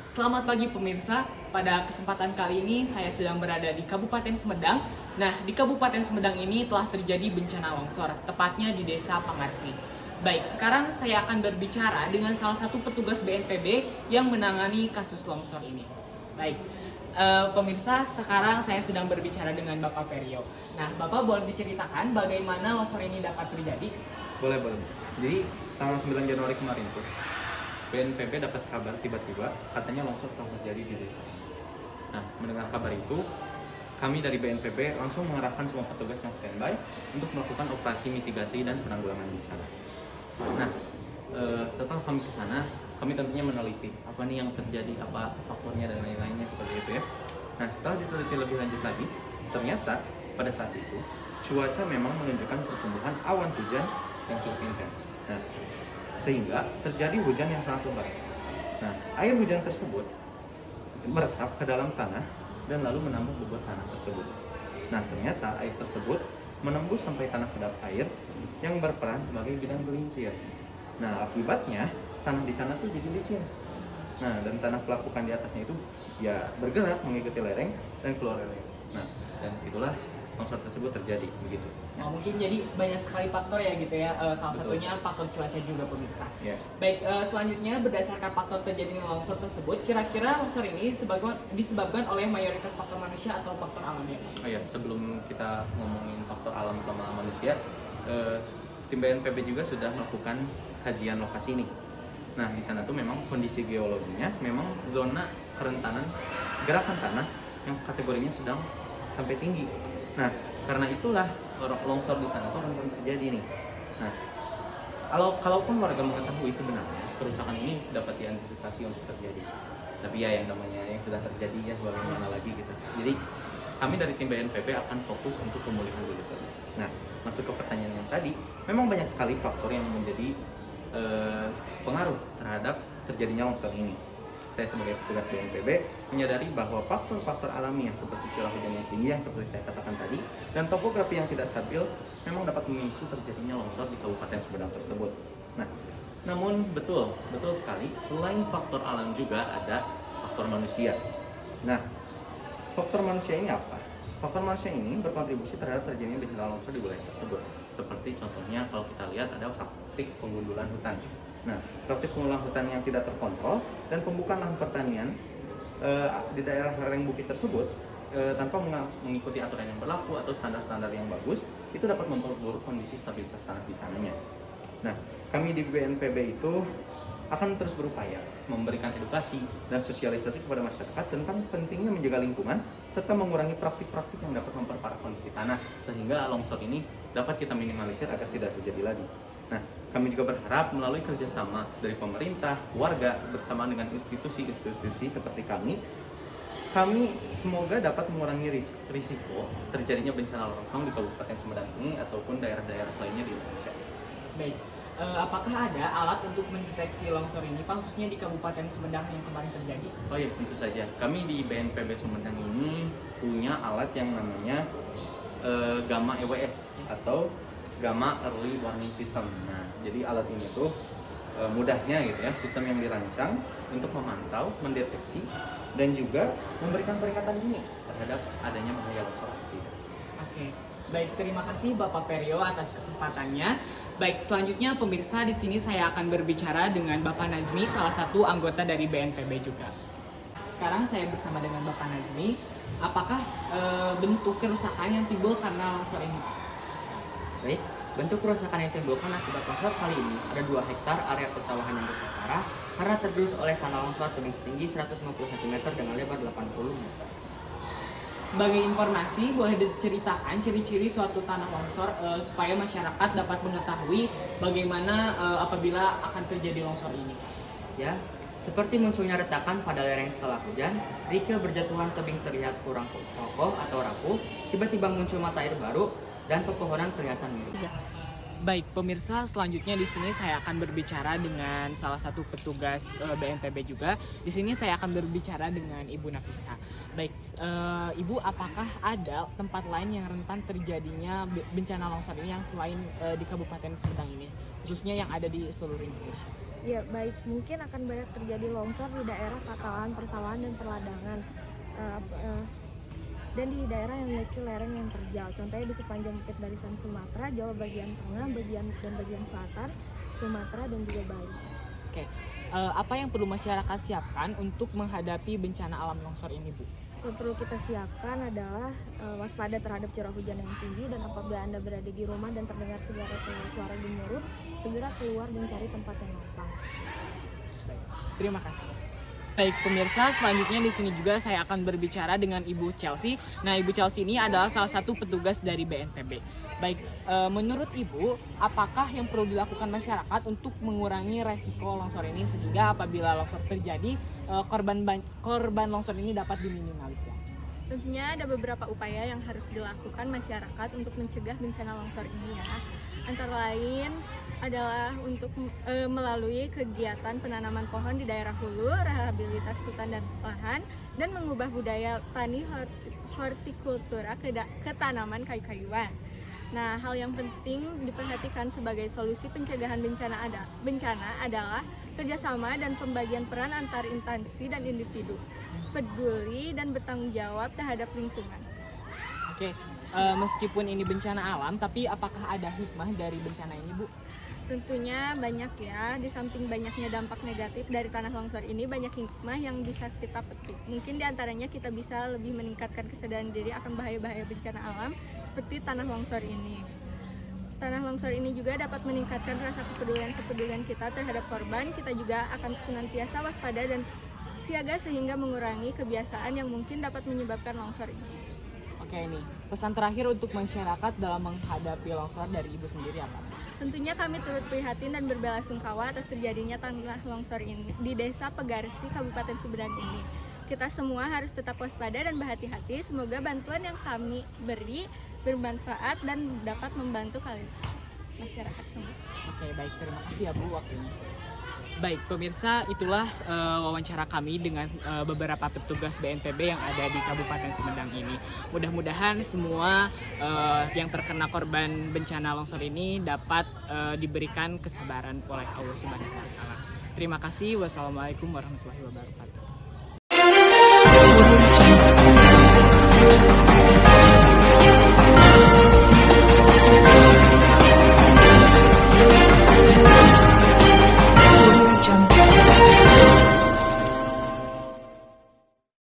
Selamat pagi pemirsa, pada kesempatan kali ini saya sedang berada di Kabupaten Sumedang. Nah, di Kabupaten Sumedang ini telah terjadi bencana longsor, tepatnya di Desa Pangarsi. Baik, sekarang saya akan berbicara dengan salah satu petugas BNPB yang menangani kasus longsor ini. Baik, pemirsa, sekarang saya sedang berbicara dengan Bapak Perio. Nah, Bapak boleh diceritakan bagaimana longsor ini dapat terjadi? Boleh. Jadi tanggal 9 Januari kemarin tuh BNPB dapat kabar tiba-tiba katanya longsor telah terjadi di desa. Nah, mendengar kabar itu, kami dari BNPB langsung mengerahkan semua petugas yang standby untuk melakukan operasi mitigasi dan penanggulangan bencana. Nah, setelah kami ke sana, kami tentunya meneliti apa nih yang terjadi, apa faktornya dan lain-lainnya seperti itu ya. Nah, setelah diteliti lebih lanjut lagi, ternyata pada saat itu cuaca memang menunjukkan pertumbuhan awan hujan yang cukup intens. Nah, sehingga terjadi hujan yang sangat lebat. Nah, air hujan tersebut meresap ke dalam tanah dan lalu menambah bobot tanah tersebut. Nah, ternyata air tersebut menembus sampai tanah kedap air yang berperan sebagai bidang gelincir. Nah, akibatnya tanah di sana tuh jadi licin. Nah, dan tanah pelapukan di atasnya itu ya bergerak mengikuti lereng dan keluar lereng. Nah, dan itulah longsor tersebut terjadi begitu. Oh, mungkin jadi banyak sekali faktor ya gitu ya, salah Betul. satunya faktor cuaca juga pemirsa. Ya. Baik, selanjutnya berdasarkan faktor terjadinya longsor tersebut, kira-kira longsor ini disebabkan oleh mayoritas faktor manusia atau faktor alam ya? Oh ya, sebelum kita ngomongin faktor alam sama manusia, tim BNPB juga sudah melakukan kajian lokasi ini. Nah, di sana tuh memang kondisi geologinya memang zona kerentanan gerakan tanah yang kategorinya sedang sampai tinggi. Nah, karena itulah longsor di sana tuh rentan terjadi nih. Nah, kalaupun warga mengetahui sebenarnya kerusakan ini dapat diantisipasi untuk terjadi. Tapi ya yang namanya yang sudah terjadi ya bagaimana lagi gitu. Jadi kami dari tim BNPB akan fokus untuk pemulihan dulu saja. Nah, masuk ke pertanyaan yang tadi, memang banyak sekali faktor yang menjadi pengaruh terhadap terjadinya longsor ini. Saya sebagai petugas BNPB menyadari bahwa faktor-faktor alami yang seperti curah hujan yang tinggi yang seperti saya katakan tadi dan topografi yang tidak stabil memang dapat memicu terjadinya longsor di Kabupaten Sumedang tersebut. Nah, namun betul sekali selain faktor alam juga ada faktor manusia. Nah, faktor manusia ini apa? Faktor manusia ini berkontribusi terhadap terjadinya bencana longsor di wilayah tersebut. Seperti contohnya kalau kita lihat ada praktik penggundulan hutan. Nah, praktik penggundulan hutan yang tidak terkontrol dan pembukaan lahan pertanian di daerah lereng bukit tersebut tanpa mengikuti aturan yang berlaku atau standar-standar yang bagus, itu dapat memperburuk kondisi stabilitas tanah di sananya. Nah, kami di BNPB itu akan terus berupaya memberikan edukasi dan sosialisasi kepada masyarakat tentang pentingnya menjaga lingkungan serta mengurangi praktik-praktik yang dapat memperparah kondisi tanah sehingga longsor ini dapat kita minimalisir agar tidak terjadi lagi. Nah, kami juga berharap melalui kerjasama dari pemerintah, warga bersama dengan institusi-institusi seperti kami semoga dapat mengurangi risiko terjadinya bencana longsor di Kabupaten Sumedang ini ataupun daerah-daerah lainnya di Indonesia. Baik, apakah ada alat untuk mendeteksi longsor ini, Pak, khususnya di Kabupaten Sumedang yang kemarin terjadi? Oh iya, tentu saja. Kami di BNPB Sumedang ini punya alat yang namanya Gamma EWS atau Gamma Early Warning System. Nah, jadi alat ini tuh mudahnya gitu ya, sistem yang dirancang untuk memantau, mendeteksi, dan juga memberikan peringatan dini terhadap adanya bahaya longsor aktif. Oke. Baik, terima kasih Bapak Perio atas kesempatannya. Baik, selanjutnya pemirsa di sini saya akan berbicara dengan Bapak Najmi, salah satu anggota dari BNPB juga. Sekarang saya bersama dengan Bapak Najmi. Apakah bentuk kerusakan yang timbul karena longsor ini? Baik, bentuk kerusakan yang ditimbulkan akibat longsor kali ini ada 2 hektar area persawahan yang rusak parah karena tergerus oleh tanah longsor tebing setinggi 150 cm dengan lebar 80 meter. Sebagai informasi, boleh diceritakan ciri-ciri suatu tanah longsor supaya masyarakat dapat mengetahui bagaimana apabila akan terjadi longsor ini. Ya, seperti munculnya retakan pada lereng setelah hujan, kerikil berjatuhan tebing terlihat kurang kokoh atau rapuh, tiba-tiba muncul mata air baru, dan pepohonan kelihatan mirip. Baik, pemirsa, selanjutnya di sini saya akan berbicara dengan salah satu petugas BNPB juga. Di sini saya akan berbicara dengan Ibu Nafisa. Baik, Ibu, apakah ada tempat lain yang rentan terjadinya bencana longsor ini yang selain di Kabupaten Sumedang ini, khususnya yang ada di seluruh Indonesia? Ya, baik, mungkin akan banyak terjadi longsor di daerah katalan, persawahan, dan perladangan. Dan di daerah yang memiliki lereng yang terjal. Contohnya di sepanjang Bukit Barisan Sumatera, Jawa bagian tengah, bagian selatan, Sumatera, dan juga Bali. Oke, apa yang perlu masyarakat siapkan untuk menghadapi bencana alam longsor ini, Bu? Yang perlu kita siapkan adalah waspada terhadap curah hujan yang tinggi, dan apabila Anda berada di rumah dan terdengar suara gemuruh, segera keluar dan cari tempat yang lapang. Baik, terima kasih. Baik pemirsa, selanjutnya di sini juga saya akan berbicara dengan Ibu Chelsea. Nah, Ibu Chelsea ini adalah salah satu petugas dari BNPB. Baik, menurut Ibu, apakah yang perlu dilakukan masyarakat untuk mengurangi resiko longsor ini sehingga apabila longsor terjadi, korban longsor ini dapat diminimalisir? Tentunya ada beberapa upaya yang harus dilakukan masyarakat untuk mencegah bencana longsor ini ya. Antara lain adalah untuk melalui kegiatan penanaman pohon di daerah hulu, rehabilitas hutan dan lahan, dan mengubah budaya tani hortikultura ke tanaman kayu-kayuan. Nah, hal yang penting diperhatikan sebagai solusi pencegahan bencana adalah kerjasama dan pembagian peran antar instansi dan individu, peduli dan bertanggung jawab terhadap lingkungan. Oke, meskipun ini bencana alam, tapi apakah ada hikmah dari bencana ini, Bu? Tentunya banyak ya, di samping banyaknya dampak negatif dari tanah longsor ini, banyak hikmah yang bisa kita petik. Mungkin diantaranya kita bisa lebih meningkatkan kesadaran diri akan bahaya-bahaya bencana alam seperti tanah longsor ini. Tanah longsor ini juga dapat meningkatkan rasa kepedulian kita terhadap korban. Kita juga akan senantiasa waspada dan siaga sehingga mengurangi kebiasaan yang mungkin dapat menyebabkan longsor ini. Oke, ini pesan terakhir untuk masyarakat dalam menghadapi longsor dari Ibu sendiri apa? Tentunya kami turut prihatin dan berbelasungkawa atas terjadinya tanah longsor ini di Desa Pegarsi, Kabupaten Sumedang ini. Kita semua harus tetap waspada dan berhati-hati. Semoga bantuan yang kami beri bermanfaat dan dapat membantu kalian masyarakat semua. Oke, baik, terima kasih ya Bu waktunya. Baik pemirsa, itulah wawancara kami dengan beberapa petugas BNPB yang ada di Kabupaten Sumedang ini. Mudah-mudahan semua yang terkena korban bencana longsor ini dapat diberikan kesabaran oleh Allah Subhanahu wa Ta'ala. Terima kasih. Wassalamualaikum warahmatullahi wabarakatuh.